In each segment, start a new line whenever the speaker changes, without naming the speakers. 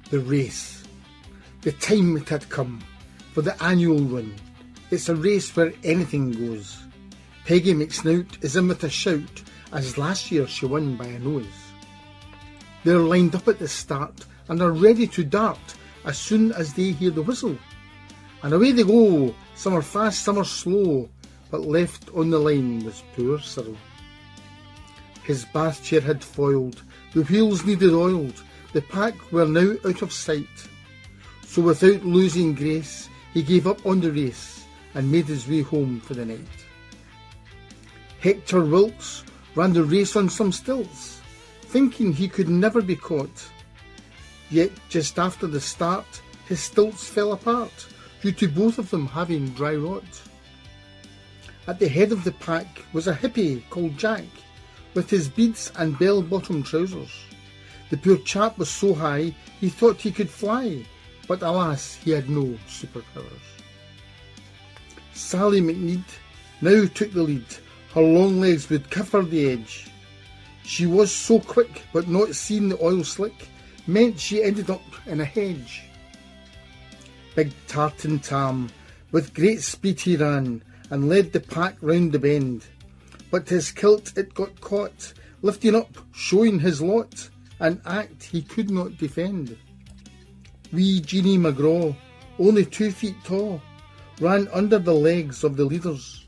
The race. The time it had come for the annual run. It's a race where anything goes. Peggy McSnout is in with a shout, as last year she won by a nose. They're lined up at the start and are ready to dart as soon as they hear the whistle. And away they go, some are fast, some are slow, but left on the line was poor Cyril. His bath chair had foiled, the wheels needed oiled, the pack were now out of sight. So without losing grace, he gave up on the race and made his way home for the night. Hector Wilkes ran the race on some stilts, thinking he could never be caught. Yet just after the start, his stilts fell apart due to both of them having dry rot. At the head of the pack was a hippie called Jack, with his beads and bell-bottom trousers. The poor chap was so high he thought he could fly, but alas, he had no superpowers. Sally McNeed now took the lead. Her long legs would cover the edge. She was so quick, but not seeing the oil slick meant she ended up in a hedge. Big Tartan Tam, with great speed he ran, and led the pack round the bend. But his kilt it got caught, lifting up, showing his lot, an act he could not defend. Wee Jeanie McGraw, only 2 feet tall, ran under the legs of the leaders,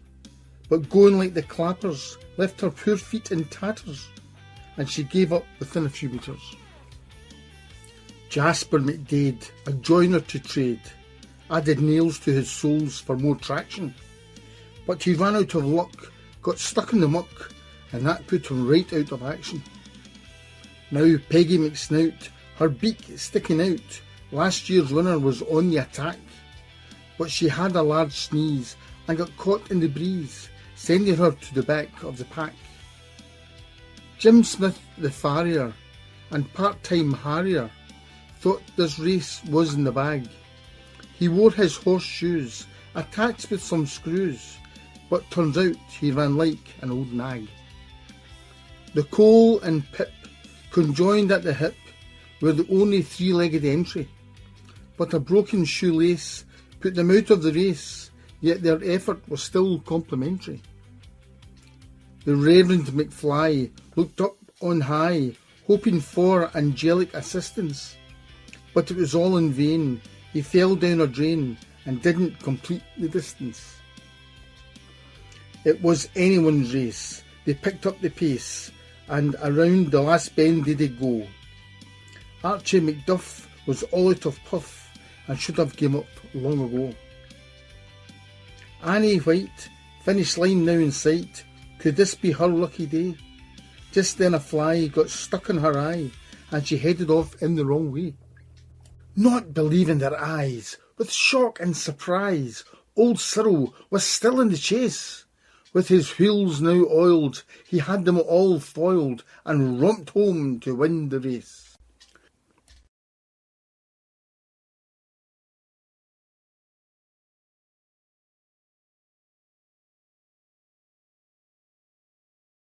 but going like the clappers left her poor feet in tatters, and she gave up within a few metres. Jasper McDade, a joiner to trade, added nails to his soles for more traction, but he ran out of luck, got stuck in the muck, and that put him right out of action. Now Peggy McSnout, her beak sticking out, last year's winner was on the attack, but she had a large sneeze and got caught in the breeze, sending her to the back of the pack. Jim Smith the farrier and part-time harrier thought this race was in the bag. He wore his horseshoes attached with some screws, but turns out he ran like an old nag. The Cole and Pip, conjoined at the hip, were the only 3-legged entry, but a broken shoelace put them out of the race, yet their effort was still complimentary. The Reverend McFly looked up on high, hoping for angelic assistance, but it was all in vain. He fell down a drain and didn't complete the distance. It was anyone's race. They picked up the pace, and around the last bend they did go. Archie McDuff was all out of puff and should have given up long ago. Annie White, finish line now in sight. Could this be her lucky day? Just then a fly got stuck in her eye, and she headed off in the wrong way. Not believing their eyes, with shock and surprise, old Cyril was still in the chase. With his wheels now oiled, he had them all foiled, and romped home to win the race.